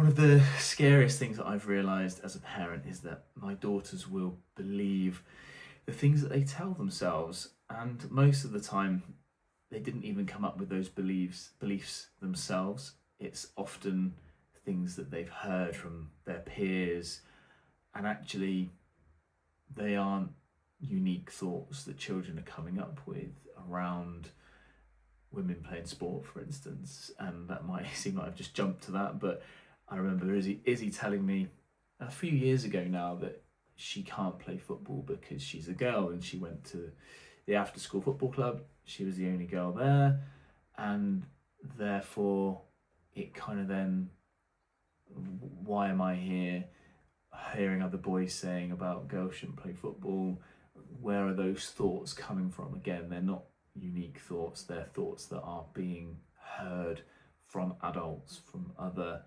One of the scariest things that I've realised as a parent is that my daughters will believe the things that they tell themselves, and most of the time they didn't even come up with those beliefs themselves. It's often things that they've heard from their peers, and actually they aren't unique thoughts that children are coming up with around women playing sport, for instance. And that might seem like I've just jumped to that, but I remember Izzy telling me a few years ago now that she can't play football because she's a girl, and she went to the after school football club. She was the only girl there, and therefore it kind of then, why am I here hearing other boys saying about girls shouldn't play football? Where are those thoughts coming from? Again, they're not unique thoughts, they're thoughts that are being heard from adults, from other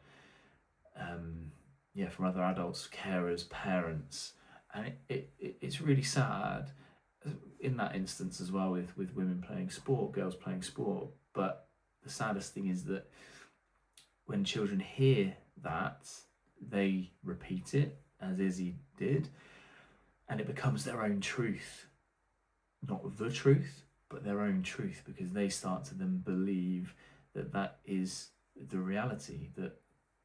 from other adults, carers, parents. And it's really sad in that instance as well, with women playing sport, girls playing sport. But the saddest thing is that when children hear that, they repeat it, as Izzy did, and it becomes their own truth. Not the truth, but their own truth, because they start to then believe that that is the reality, that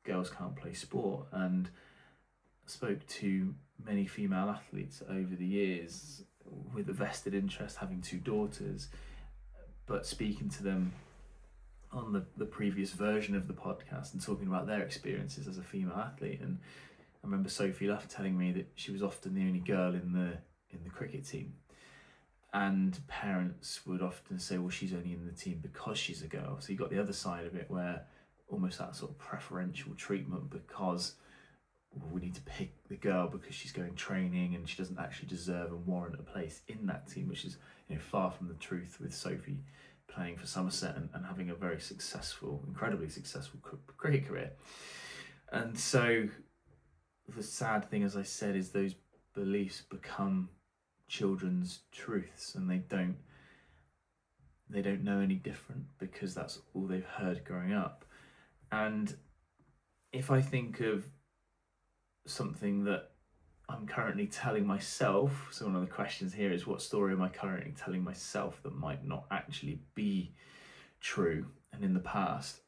girls can't play sport. And I spoke to many female athletes over the years with a vested interest, having two daughters, but speaking to them on the previous version of the podcast and talking about their experiences as a female athlete. And I remember Sophie Luff telling me that she was often the only girl in the cricket team, and parents would often say, well, she's only in the team because she's a girl. So you got the other side of it, where almost that sort of preferential treatment, because we need to pick the girl because she's going training and she doesn't actually deserve and warrant a place in that team, which is, far from the truth, with Sophie playing for Somerset and having a very successful, incredibly successful cricket career. And so the sad thing, as I said, is those beliefs become children's truths, and they don't know any different because that's all they've heard growing up. And if I think of something that I'm currently telling myself, so one of the questions here is, what story am I currently telling myself that might not actually be true? And in the past,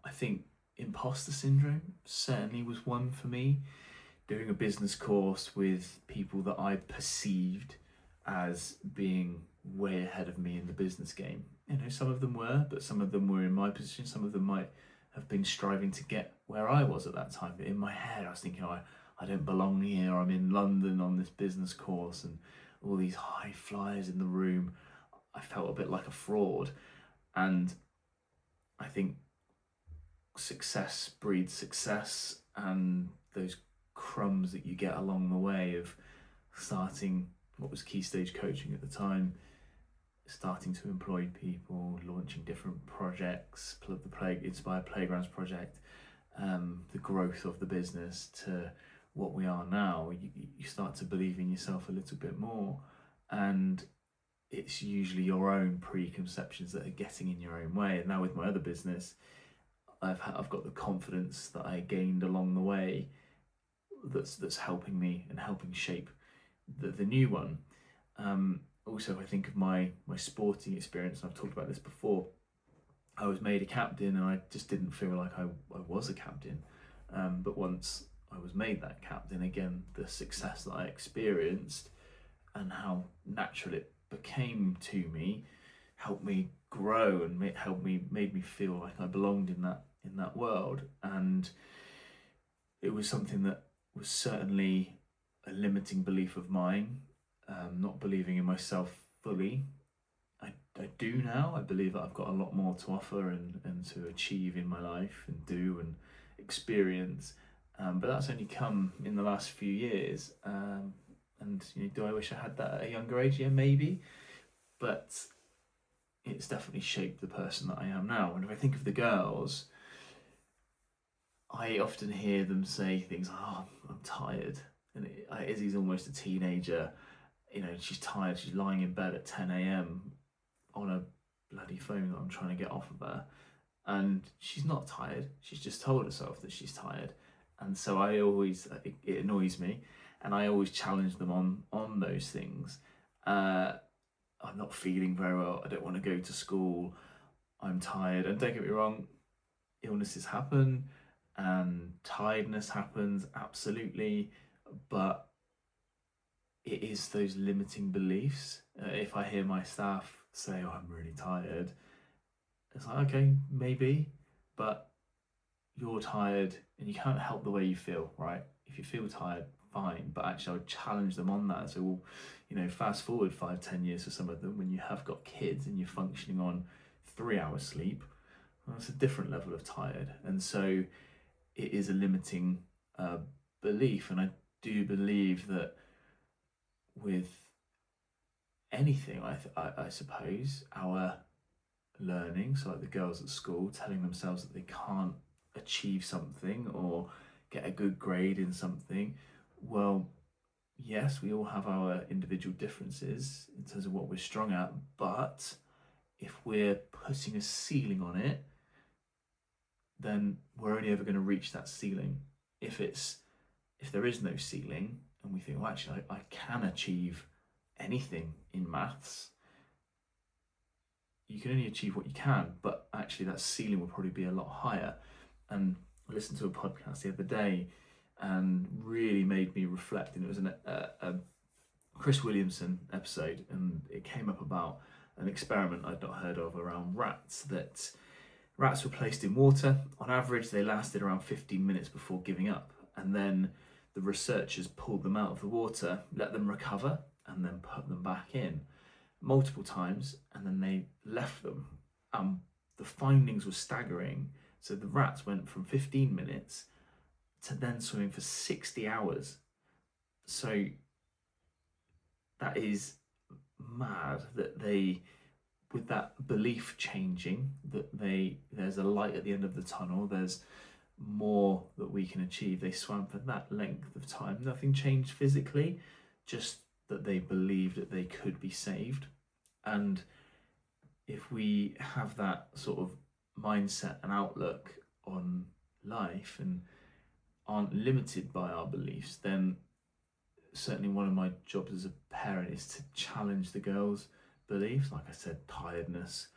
I think imposter syndrome certainly was one for me. Doing a business course with people that I perceived as being way ahead of me in the business game. Some of them were, but some of them were in my position. Some of them might have been striving to get where I was at that time. But in my head, I was thinking, I don't belong here. I'm in London on this business course, and all these high flyers in the room. I felt a bit like a fraud. And I think success breeds success, and those crumbs that you get along the way of starting what was Key Stage Coaching at the time, starting to employ people, launching different projects, the Inspire Playgrounds project, the growth of the business to what we are now. You start to believe in yourself a little bit more, and it's usually your own preconceptions that are getting in your own way. And now with my other business, I've got the confidence that I gained along the way that's helping me and helping shape the new one. Also, I think of my sporting experience, and I've talked about this before. I was made a captain, and I just didn't feel like I was a captain. But once I was made that captain, again, the success that I experienced and how natural it became to me helped me grow, and made me feel like I belonged in that world. And it was something that was certainly a limiting belief of mine, not believing in myself fully. I do now. I believe that I've got a lot more to offer and to achieve in my life and do and experience. But that's only come in the last few years. And do I wish I had that at a younger age? Yeah, maybe. But it's definitely shaped the person that I am now. And if I think of the girls, I often hear them say things like, "Oh, I'm tired." And Izzy's almost a teenager. She's tired. She's lying in bed at 10 a.m. on a bloody phone that I'm trying to get off of her. and she's not tired. She's just told herself that she's tired. And so it annoys me, and I always challenge them on those things. I'm not feeling very well. I don't want to go to school. I'm tired. And don't get me wrong, illnesses happen and tiredness happens, absolutely. But it is those limiting beliefs. If I hear my staff say, "Oh, I'm really tired," it's like, okay, maybe, but you're tired and you can't help the way you feel, right? If you feel tired, fine. But actually, I would challenge them on that. So, fast forward 5, 10 years for some of them, when you have got kids and you're functioning on 3 hours sleep, well, that's a different level of tired. And so, it is a limiting belief. And I do believe that with anything, I suppose, our learning, so like the girls at school telling themselves that they can't achieve something or get a good grade in something, well, yes, we all have our individual differences in terms of what we're strong at, but if we're putting a ceiling on it, then we're only ever going to reach that ceiling. If there is no ceiling and we think, well, actually, I can achieve anything in maths, you can only achieve what you can, but actually that ceiling will probably be a lot higher. And I listened to a podcast the other day and really made me reflect, and it was a Chris Williamson episode, and it came up about an experiment I'd not heard of around rats. That rats were placed in water. On average, they lasted around 15 minutes before giving up, and then the researchers pulled them out of the water, let them recover, and then put them back in multiple times, and then they left them. The findings were staggering. So the rats went from 15 minutes to then swimming for 60 hours. So that is mad that they, with that belief changing, that there's a light at the end of the tunnel, there's more that we can achieve. They swam for that length of time. Nothing changed physically, just that they believed that they could be saved. And if we have that sort of mindset and outlook on life and aren't limited by our beliefs, then certainly one of my jobs as a parent is to challenge the girls' beliefs. Like I said, tiredness,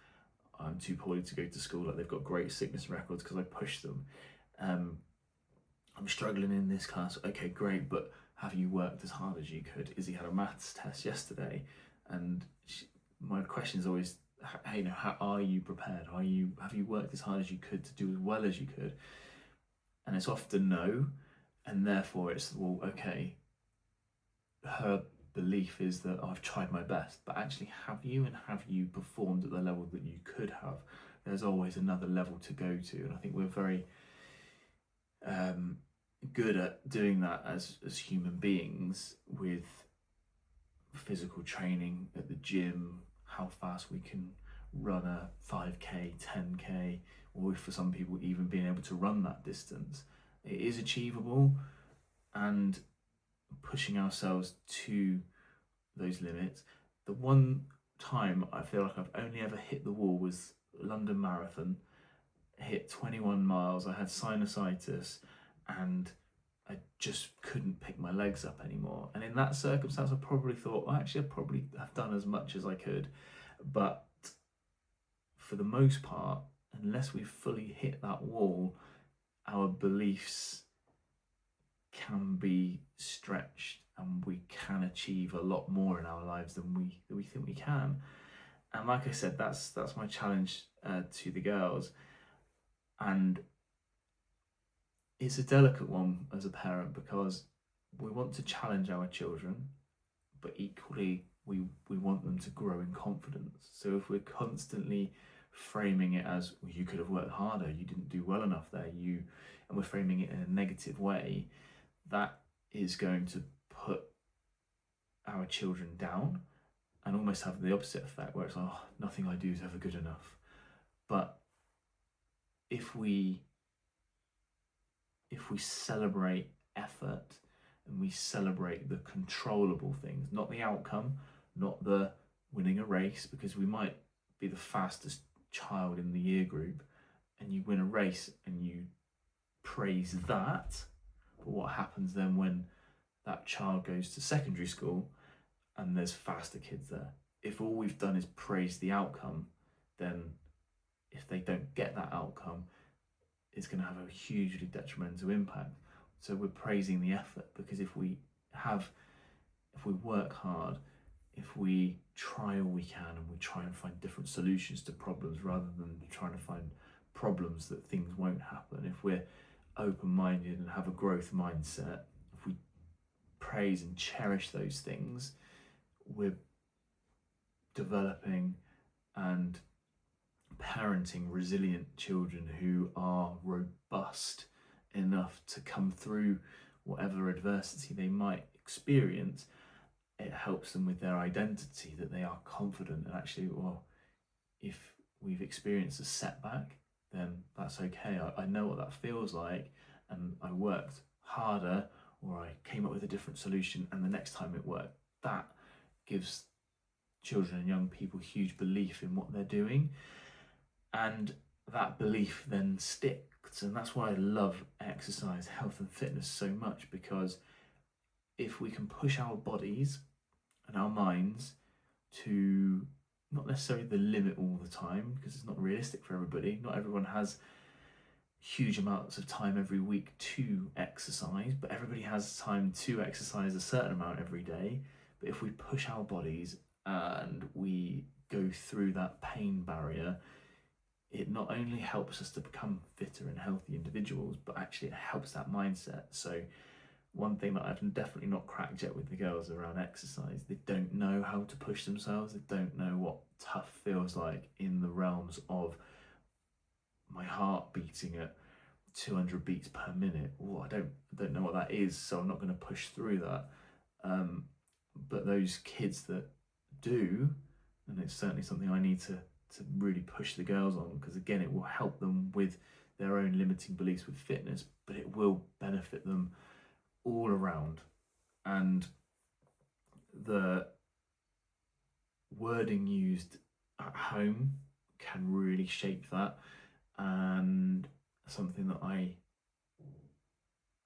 I'm too poorly to go to school, like they've got great sickness records because I push them. I'm struggling in this class. Okay, great, but have you worked as hard as you could? Izzy had a maths test yesterday, and my question is always, how are you prepared? Have you worked as hard as you could to do as well as you could? And it's often no, and therefore it's, well, okay, her belief is that, oh, I've tried my best, but actually have you performed at the level that you could have? There's always another level to go to, and I think we're very good at doing that as human beings with physical training at the gym, how fast we can run a 5k, 10k, or for some people even being able to run that distance. It is achievable, and pushing ourselves to those limits. The one time I feel like I've only ever hit the wall was London Marathon. I hit 21 miles, I had sinusitis, and I just couldn't pick my legs up anymore. And in that circumstance, I probably thought, well, actually, I probably have done as much as I could. But for the most part, unless we fully hit that wall, our beliefs can be stretched, and we can achieve a lot more in our lives than we think we can. And like I said, that's my challenge to the girls. And it's a delicate one as a parent, because we want to challenge our children, but equally we want them to grow in confidence. So if we're constantly framing it as, well, you could have worked harder, you didn't do well enough there, and we're framing it in a negative way, that is going to put our children down and almost have the opposite effect, where it's like, oh, nothing I do is ever good enough. But if we celebrate effort, and we celebrate the controllable things, not the outcome, not the winning a race, because we might be the fastest child in the year group, and you win a race and you praise that. But what happens then when that child goes to secondary school and there's faster kids there? If all we've done is praise the outcome, then if they don't get that outcome, it's going to have a hugely detrimental impact. So we're praising the effort, because if we work hard, if we try all we can and we try and find different solutions to problems rather than trying to find problems that things won't happen, if we're open-minded and have a growth mindset, if we praise and cherish those things, we're developing and parenting resilient children who are robust enough to come through whatever adversity they might experience. It helps them with their identity, that they are confident, and actually, well, if we've experienced a setback, then that's okay. I know what that feels like, and I worked harder, or I came up with a different solution, and the next time it worked. That gives children and young people huge belief in what they're doing, and that belief then sticks. And that's why I love exercise, health and fitness so much, because if we can push our bodies and our minds to not necessarily the limit all the time, because it's not realistic for everybody. Not everyone has huge amounts of time every week to exercise, but everybody has time to exercise a certain amount every day. But if we push our bodies and we go through that pain barrier, it not only helps us to become fitter and healthy individuals, but actually it helps that mindset. So one thing that I've definitely not cracked yet with the girls around exercise, they don't know how to push themselves. They don't know what tough feels like in the realms of my heart beating at 200 beats per minute. Oh, I don't know what that is, so I'm not going to push through that. But those kids that do, and it's certainly something I need to really push the girls on, because again, it will help them with their own limiting beliefs with fitness, but it will benefit them all around. And the wording used at home can really shape that. And something that I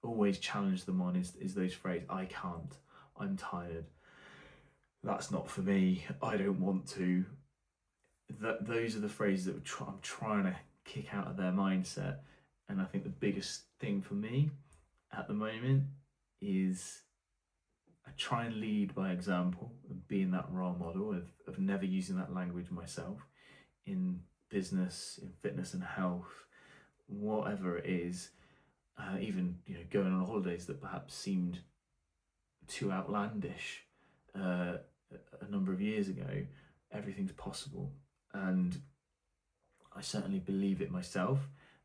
always challenge them on is those phrases: I can't, I'm tired, that's not for me, I don't want to. Those are the phrases that I'm trying to kick out of their mindset. And I think the biggest thing for me at the moment is I try and lead by example and being that role model of never using that language myself in business, in fitness and health, whatever it is. Even going on holidays that perhaps seemed too outlandish a number of years ago. Everything's possible, and I certainly believe it myself,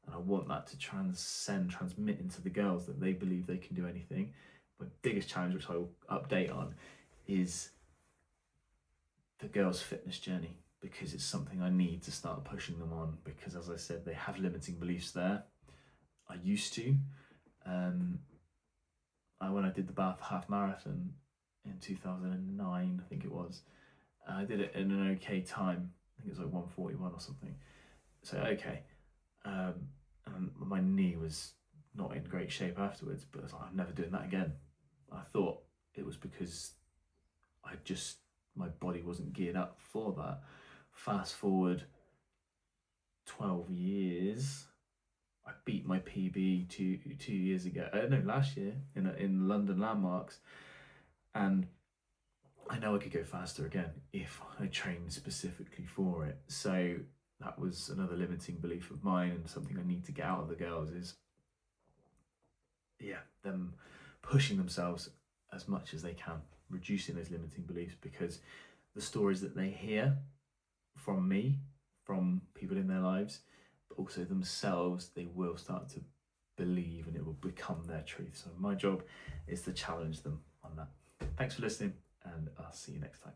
and I want that to transmit into the girls, that they believe they can do anything. My biggest challenge, which I will update on, is the girls' fitness journey, because it's something I need to start pushing them on, because as I said, they have limiting beliefs there. I used to. When I did the Bath half marathon in 2009, I think it was, I did it in an okay time. I think it was like 141 or something. So okay. And my knee was not in great shape afterwards, but I was like, I'm never doing that again. I thought it was because my body wasn't geared up for that. Fast forward 12 years, I beat my PB two years ago. Last year in London Landmarks, and I know I could go faster again if I trained specifically for it. So that was another limiting belief of mine, and something I need to get out of the girls is, them pushing themselves as much as they can, reducing those limiting beliefs, because the stories that they hear from me, from people in their lives, but also themselves, they will start to believe, and it will become their truth. So my job is to challenge them on that. Thanks for listening, and I'll see you next time.